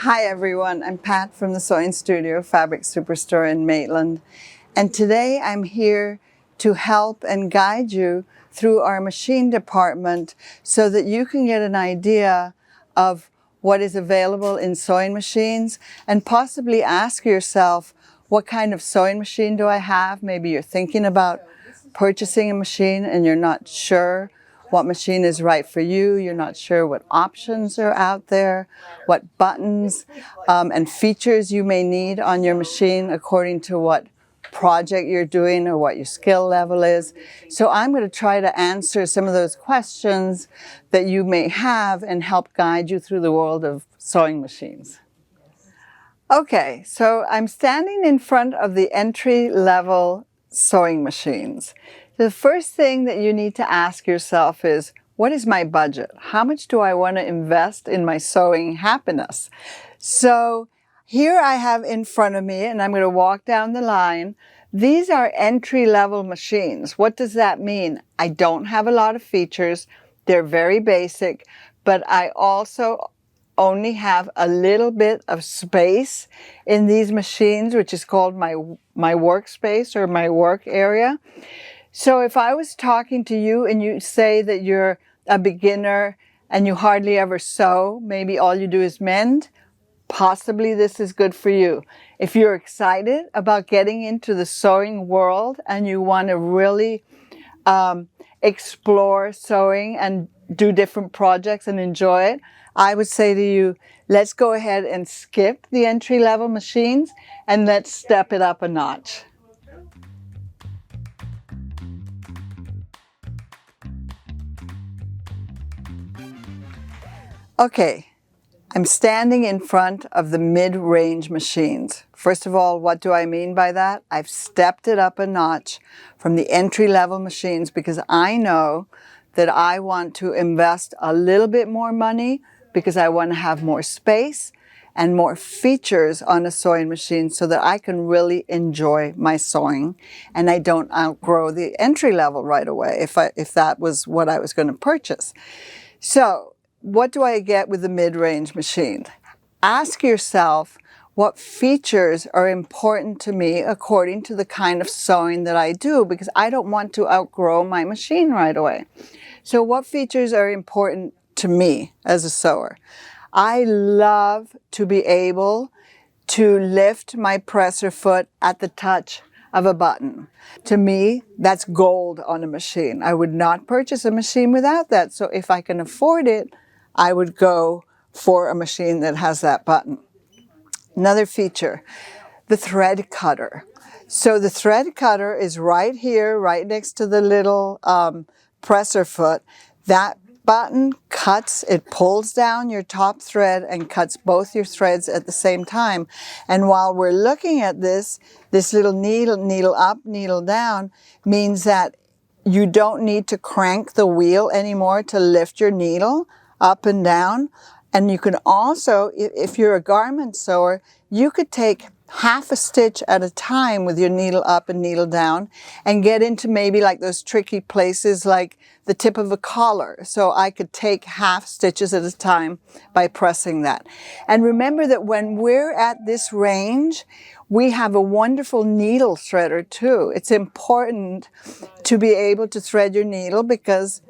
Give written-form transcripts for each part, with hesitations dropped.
Hi everyone, I'm Pat from the Sewing Studio Fabric Superstore in Maitland, and today I'm here to help and guide you through our machine department so that you can get an idea of what is available in sewing machines and possibly ask yourself, what kind of sewing machine do I have? Maybe you're thinking about purchasing a machine and you're not sure what machine is right for you. You're not sure what options are out there, what buttons and features you may need on your machine according to what project you're doing or what your skill level is. So I'm going to try to answer some of those questions that you may have and help guide you through the world of sewing machines. Okay, so I'm standing in front of the entry-level sewing machines. The first thing that you need to ask yourself is, what is my budget? How much do I want to invest in my sewing happiness? So here I have in front of me, and I'm going to walk down the line. These are entry-level machines. What does that mean? I don't have a lot of features. They're very basic, but I also only have a little bit of space in these machines, which is called my workspace or my work area. So if I was talking to you and you say that you're a beginner and you hardly ever sew, maybe all you do is mend, possibly this is good for you. If you're excited about getting into the sewing world and you want to really explore sewing and do different projects and enjoy it, I would say to you, let's go ahead and skip the entry-level machines and let's step it up a notch. Okay, I'm standing in front of the mid-range machines. First of all, what do I mean by that? I've stepped it up a notch from the entry-level machines because I know that I want to invest a little bit more money because I want to have more space and more features on a sewing machine so that I can really enjoy my sewing and I don't outgrow the entry level right away if that was what I was going to purchase. So what do I get with the mid-range machine? Ask yourself what features are important to me according to the kind of sewing that I do, because I don't want to outgrow my machine right away. So what features are important to me as a sewer? I love to be able to lift my presser foot at the touch of a button. To me, that's gold on a machine. I would not purchase a machine without that. So if I can afford it, I would go for a machine that has that button. Another feature, the thread cutter. So the thread cutter is right here, right next to the little presser foot. That button cuts, it pulls down your top thread and cuts both your threads at the same time. And while we're looking at this little needle up, needle down, means that you don't need to crank the wheel anymore to lift your needle up and down. And you can also, if you're a garment sewer, you could take half a stitch at a time with your needle up and needle down and get into maybe like those tricky places like the tip of a collar. So I could take half stitches at a time by pressing that. And remember that when we're at this range, we have a wonderful needle threader too. It's important to be able to thread your needle because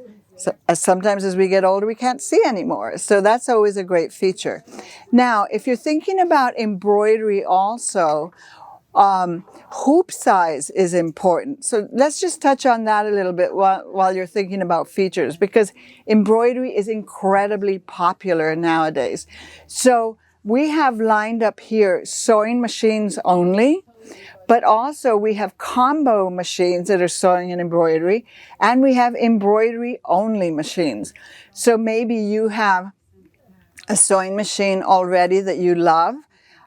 sometimes as we get older, we can't see anymore. So that's always a great feature. Now, if you're thinking about embroidery also, hoop size is important. So let's just touch on that a little bit while you're thinking about features, because embroidery is incredibly popular nowadays. So we have lined up here sewing machines only, but also we have combo machines that are sewing and embroidery, and we have embroidery only machines. So maybe you have a sewing machine already that you love,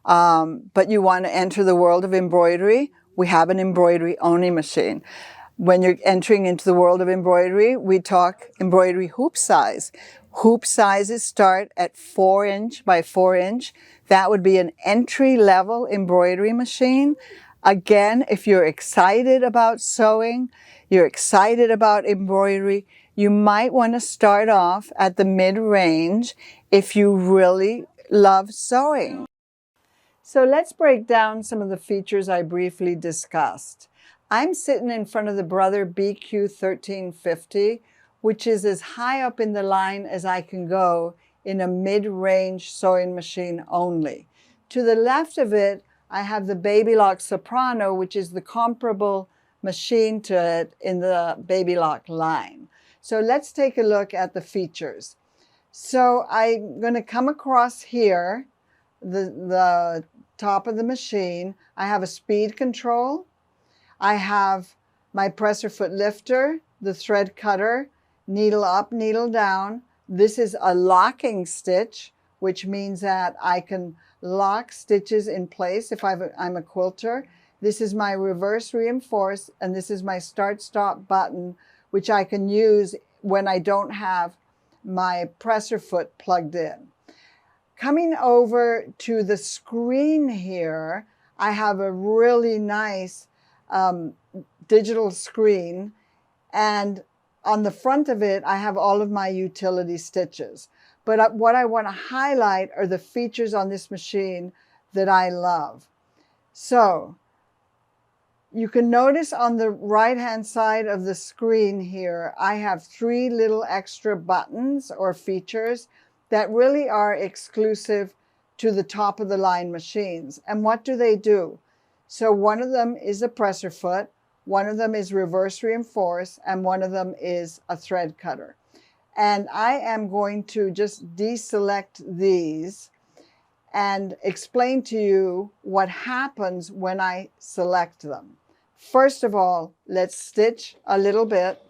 but you want to enter the world of embroidery. We have an embroidery only machine. When you're entering into the world of embroidery, we talk embroidery hoop size. Hoop sizes start at 4" by 4". That would be an entry-level embroidery machine. Again, if you're excited about sewing, you're excited about embroidery, you might want to start off at the mid-range if you really love sewing. So let's break down some of the features I briefly discussed. I'm sitting in front of the Brother BQ1350, which is as high up in the line as I can go in a mid-range sewing machine only. To the left of it, I have the Babylock Soprano, which is the comparable machine to it in the Babylock line. So let's take a look at the features. So I'm going to come across here, the top of the machine. I have a speed control. I have my presser foot lifter, the thread cutter, needle up, needle down. This is a locking stitch, which means that I can lock stitches in place if I'm a quilter. This is my reverse reinforce, and this is my start-stop button, which I can use when I don't have my presser foot plugged in. Coming over to the screen here, I have a really nice digital screen, and on the front of it, I have all of my utility stitches. But what I want to highlight are the features on this machine that I love. So you can notice on the right-hand side of the screen here, I have 3 little extra buttons or features that really are exclusive to the top of the line machines. And what do they do? So one of them is a presser foot, one of them is reverse reinforce, and one of them is a thread cutter. And I am going to just deselect these and explain to you what happens when I select them. First of all, let's stitch a little bit.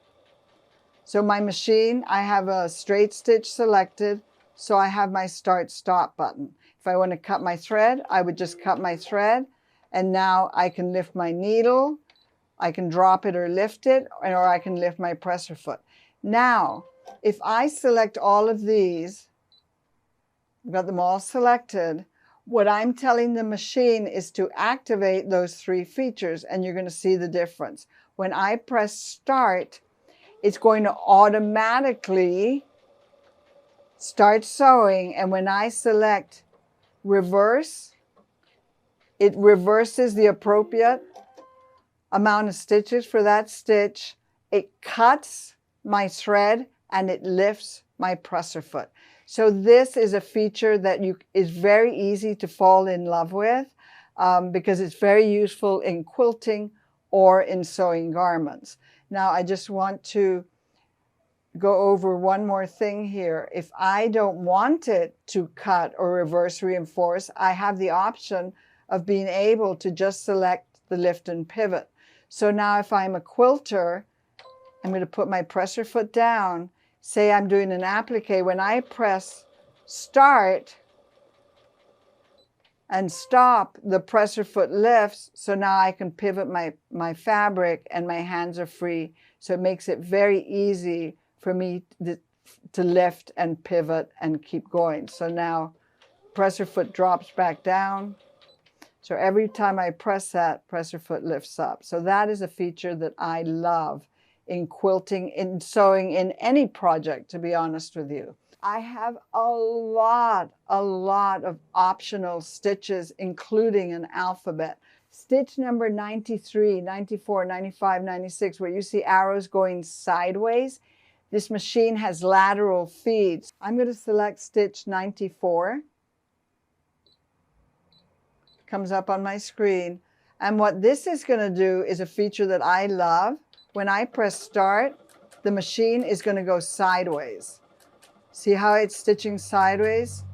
So my machine, I have a straight stitch selected, so I have my start-stop button. If I want to cut my thread, I would just cut my thread, and now I can lift my needle, I can drop it or lift it, or I can lift my presser foot. Now, if I select all of these, I've got them all selected, what I'm telling the machine is to activate those 3 features, and you're going to see the difference. When I press start, it's going to automatically start sewing, and when I select reverse, it reverses the appropriate amount of stitches for that stitch. It cuts my thread and it lifts my presser foot. So this is a feature that is very easy to fall in love with because it's very useful in quilting or in sewing garments. Now I just want to go over one more thing here. If I don't want it to cut or reverse reinforce, I have the option of being able to just select the lift and pivot. So now if I'm a quilter, I'm going to put my presser foot down. Say I'm doing an applique. When I press start and stop, the presser foot lifts. So now I can pivot my fabric and my hands are free. So it makes it very easy for me to lift and pivot and keep going. So now presser foot drops back down. So every time I press that, presser foot lifts up. So that is a feature that I love in quilting, in sewing, in any project, to be honest with you. I have a lot of optional stitches, including an alphabet. Stitch number 93, 94, 95, 96, where you see arrows going sideways. This machine has lateral feeds. I'm going to select stitch 94. Comes up on my screen. And what this is going to do is a feature that I love. When I press start, the machine is going to go sideways. See how it's stitching sideways?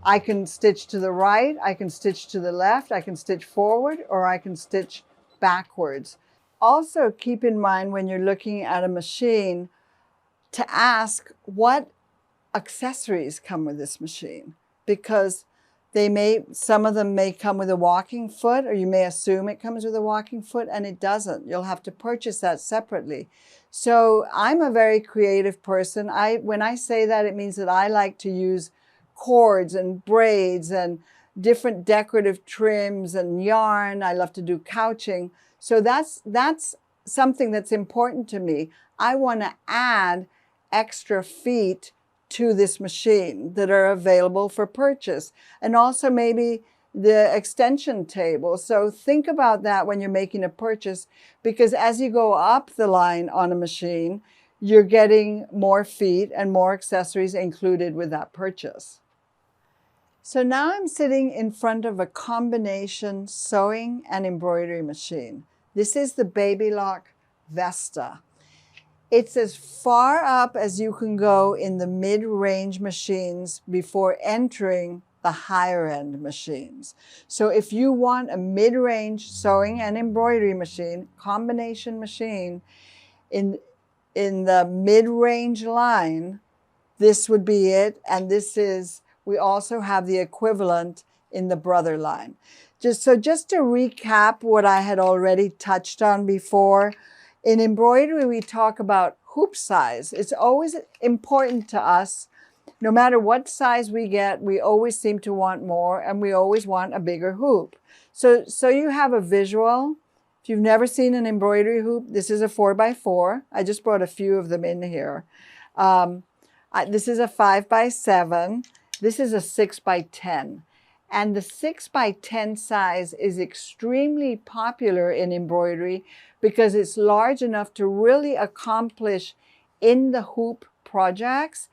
I can stitch to the right, I can stitch to the left, I can stitch forward, or I can stitch backwards. Also keep in mind when you're looking at a machine to ask what accessories come with this machine, because some of them may come with a walking foot, or you may assume it comes with a walking foot, and it doesn't. You'll have to purchase that separately. So I'm a very creative person. When I say that, it means that I like to use cords and braids and different decorative trims and yarn. I love to do couching. So that's something that's important to me. I want to add extra feet to this machine that are available for purchase. And also maybe the extension table. So think about that when you're making a purchase, because as you go up the line on a machine, you're getting more feet and more accessories included with that purchase. So now I'm sitting in front of a combination sewing and embroidery machine. This is the Babylock Vesta. It's as far up as you can go in the mid-range machines before entering the higher end machines. So if you want a mid-range sewing and embroidery machine, combination machine, in the mid-range line, this would be it. And we also have the equivalent in the brother line. Just to recap what I had already touched on before, in embroidery, we talk about hoop size. It's always important to us. No matter what size we get, we always seem to want more, and we always want a bigger hoop. So you have a visual. If you've never seen an embroidery hoop, this is a 4x4. I just brought a few of them in here. This is a 5x7. This is a 6x10. And the 6x10 size is extremely popular in embroidery because it's large enough to really accomplish in the hoop projects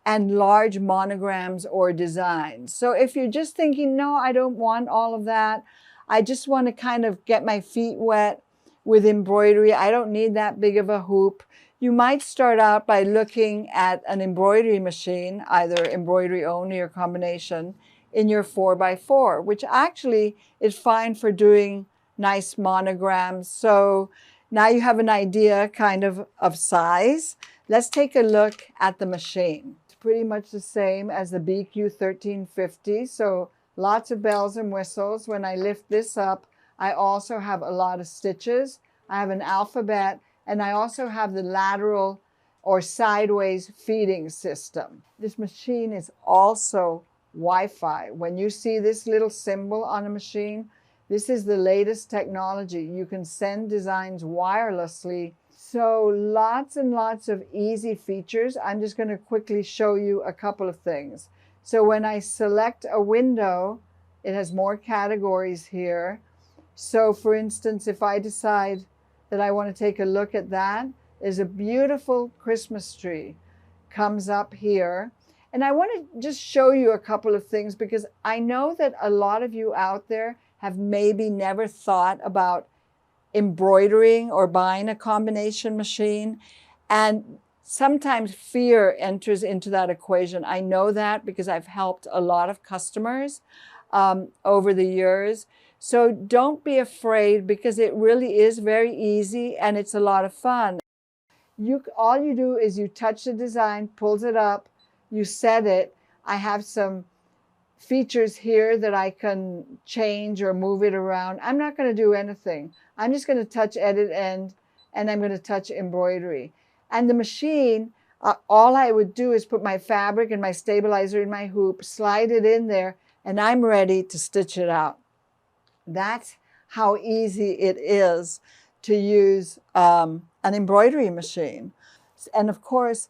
and large monograms or designs. So if you're just thinking, no, I don't want all of that, I just want to kind of get my feet wet with embroidery, I don't need that big of a hoop, you might start out by looking at an embroidery machine, either embroidery only or combination, in your 4x4, which actually is fine for doing nice monograms. So now you have an idea kind of size. Let's take a look at the machine. It's pretty much the same as the BQ 1350. So lots of bells and whistles. When I lift this up, I also have a lot of stitches. I have an alphabet, and I also have the lateral or sideways feeding system. This machine is also Wi-Fi. When you see this little symbol on a machine, this is the latest technology. You can send designs wirelessly. So lots and lots of easy features. I'm just going to quickly show you a couple of things. So when I select a window, it has more categories here. So for instance, if I decide that I want to take a look at that, there's a beautiful Christmas tree comes up here. And I want to just show you a couple of things because I know that a lot of you out there have maybe never thought about embroidering or buying a combination machine. And sometimes fear enters into that equation. I know that because I've helped a lot of customers over the years. So don't be afraid because it really is very easy and it's a lot of fun. All you do is you touch the design, pulls it up, you set it. I have some features here that I can change or move it around. I'm not going to do anything. I'm just going to touch edit end and I'm going to touch embroidery. And the machine, all I would do is put my fabric and my stabilizer in my hoop, slide it in there, and I'm ready to stitch it out. That's how easy it is to use an embroidery machine. And of course,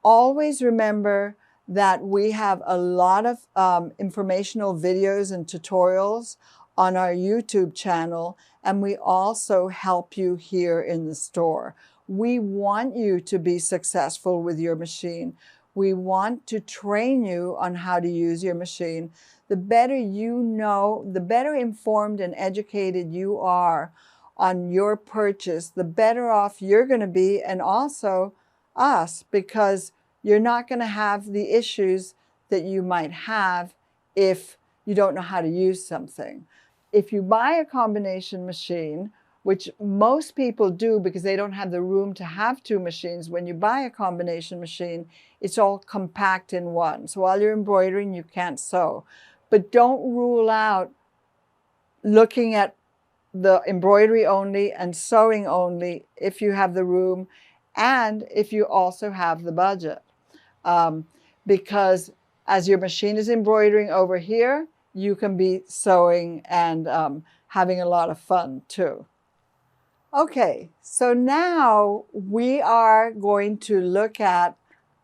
always remember that we have a lot of informational videos and tutorials on our YouTube channel, and we also help you here in the store. We want you to be successful with your machine. We want to train you on how to use your machine. The better you know, the better informed and educated you are on your purchase, the better off you're going to be, and also us, because you're not going to have the issues that you might have if you don't know how to use something. If you buy a combination machine, which most people do because they don't have the room to have two machines, when you buy a combination machine, it's all compact in one. So while you're embroidering, you can't sew. But don't rule out looking at the embroidery only and sewing only if you have the room and if you also have the budget. Because as your machine is embroidering over here, you can be sewing and having a lot of fun too. Okay, so now we are going to look at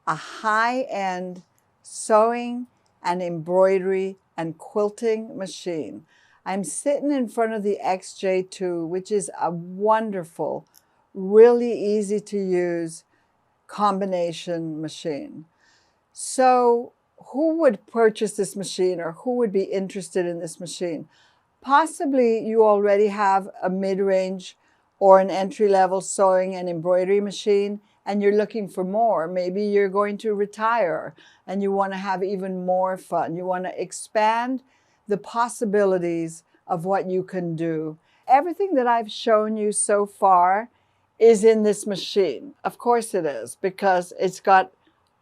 a high-end sewing and embroidery and quilting machine. I'm sitting in front of the XJ2, which is a wonderful, really easy to use combination machine. So who would purchase this machine, or who would be interested in this machine? Possibly you already have a mid-range or an entry-level sewing and embroidery machine, and you're looking for more. Maybe you're going to retire and you want to have even more fun. You want to expand the possibilities of what you can do. Everything that I've shown you so far is in this machine. Of course it is, because it's got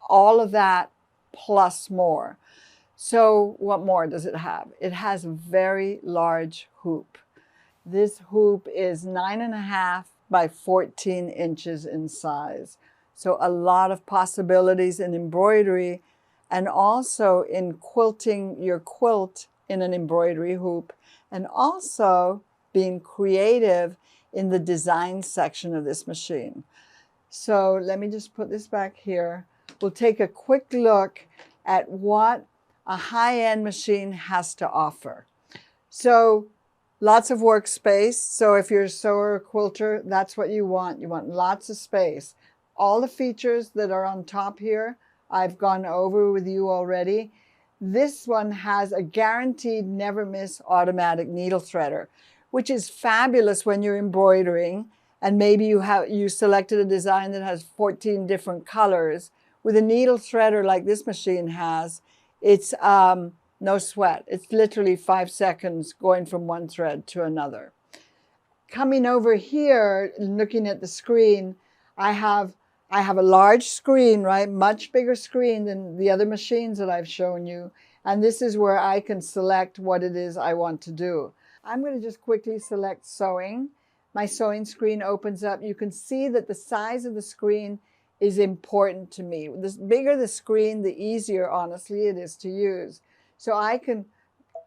all of that plus more. So what more does it have? It has a very large hoop. This hoop is 9.5 by 14 inches in size. So a lot of possibilities in embroidery, and also in quilting your quilt in an embroidery hoop, and also being creative in the design section of this machine. So let me just put this back here. We'll take a quick look at what a high-end machine has to offer. So lots of workspace. So if you're a sewer or quilter, that's what you want. You want lots of space. All the features that are on top here, I've gone over with you already. This one has a guaranteed never miss automatic needle threader, which is fabulous when you're embroidering and maybe you selected a design that has 14 different colors. With a needle threader like this machine has, it's no sweat. It's literally 5 seconds going from one thread to another. Coming over here, looking at the screen, I have a large screen, right? Much bigger screen than the other machines that I've shown you. And this is where I can select what it is I want to do. I'm going to just quickly select sewing. My sewing screen opens up. You can see that the size of the screen is important to me. The bigger the screen, the easier, honestly, it is to use. So I can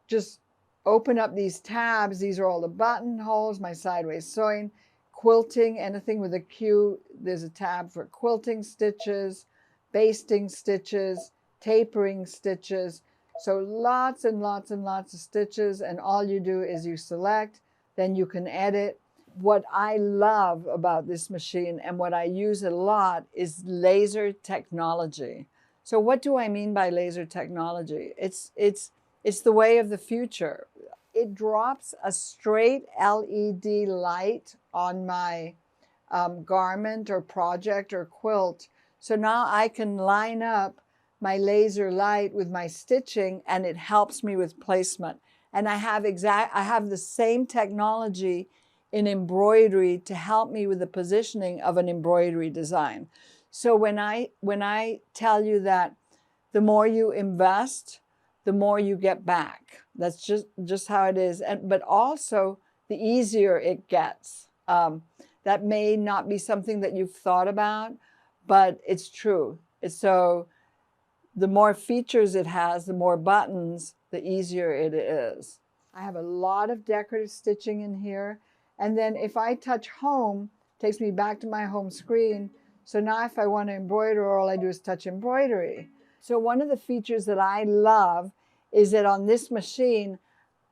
just open up these tabs. These are all the buttonholes, my sideways sewing, quilting, anything with a Q. There's a tab for quilting stitches, basting stitches, tapering stitches. So lots and lots and lots of stitches, and all you do is you select, then you can edit. What I love about this machine and what I use a lot is laser technology. So what do I mean by laser technology? It's the way of the future. It drops a straight LED light on my garment or project or quilt. So now I can line up my laser light with my stitching, and it helps me with placement. And I have the same technology in embroidery to help me with the positioning of an embroidery design. So when I tell you that the more you invest, the more you get back. That's just how it is. But also the easier it gets. That may not be something that you've thought about, but it's true. So the more features it has, the more buttons, the easier it is. I have a lot of decorative stitching in here. And then if I touch home, it takes me back to my home screen. So now if I want to embroider, all I do is touch embroidery. So one of the features that I love is that on this machine,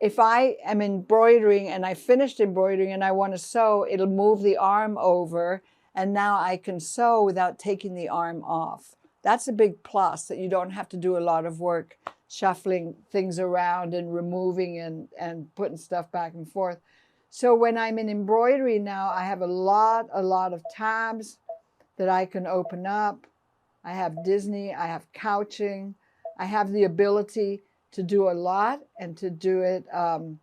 if I am embroidering and I finished embroidering and I want to sew, it'll move the arm over, and now I can sew without taking the arm off. That's a big plus, that you don't have to do a lot of work shuffling things around and removing and putting stuff back and forth. So when I'm in embroidery now, I have a lot of tabs that I can open up. I have Disney, I have couching. I have the ability to do a lot and to do it on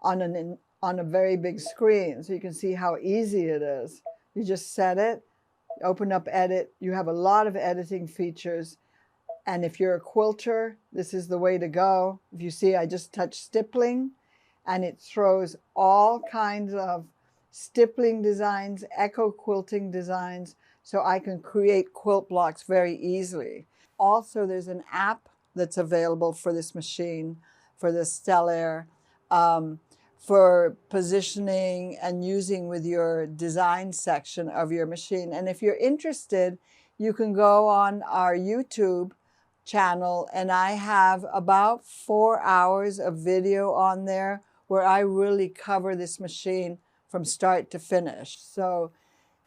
a very big screen. So you can see how easy it is. You just set it, open up edit. You have a lot of editing features. And if you're a quilter, this is the way to go. If you see, I just touch stippling, and it throws all kinds of stippling designs, echo quilting designs, so I can create quilt blocks very easily. Also, there's an app that's available for this machine, for the Stellaire, for positioning and using with your design section of your machine. And if you're interested you can go on our YouTube channel, and I have about 4 hours of video on there where I really cover this machine from start to finish. So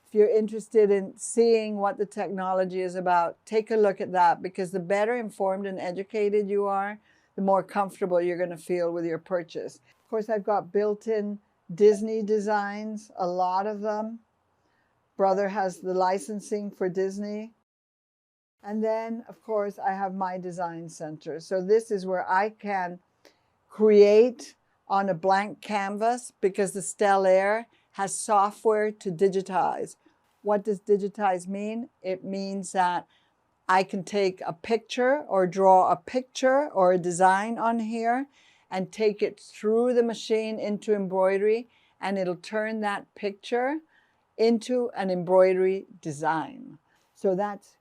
if you're interested in seeing what the technology is about, take a look at that, because the better informed and educated you are, the more comfortable you're going to feel with your purchase. Of course, I've got built-in Disney designs, a lot of them. Brother has the licensing for Disney. And then, of course, I have my design center. So this is where I can create on a blank canvas, because the Stellaire has software to digitize. What does digitize mean? It means that I can take a picture or draw a picture or a design on here and take it through the machine into embroidery, and it'll turn that picture into an embroidery design. So that's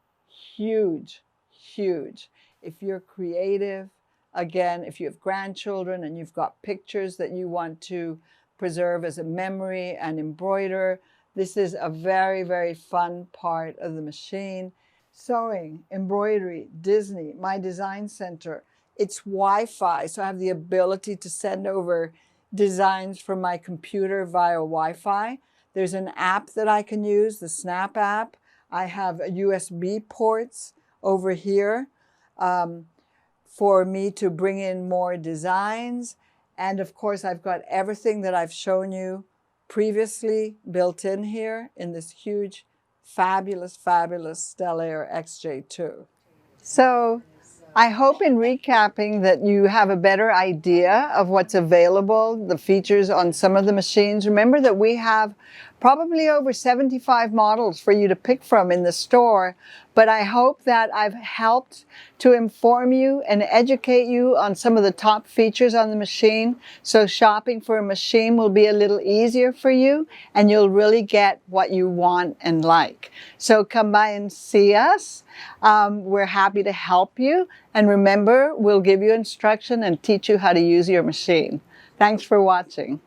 huge, huge. If you're creative, again, if you have grandchildren and you've got pictures that you want to preserve as a memory and embroider, this is a very, very fun part of the machine. Sewing, embroidery, Disney, my design center. It's Wi-Fi, so I have the ability to send over designs from my computer via Wi-Fi. There's an app that I can use, the Snap app. I have USB ports over here for me to bring in more designs. And of course, I've got everything that I've shown you previously built in here in this huge, fabulous, fabulous Stellaire XJ2. So I hope in recapping that you have a better idea of what's available, the features on some of the machines. Remember that we have probably over 75 models for you to pick from in the store, but I hope that I've helped to inform you and educate you on some of the top features on the machine, so shopping for a machine will be a little easier for you and you'll really get what you want and like. So come by and see us. We're happy to help you, and remember, we'll give you instruction and teach you how to use your machine. Thanks for watching.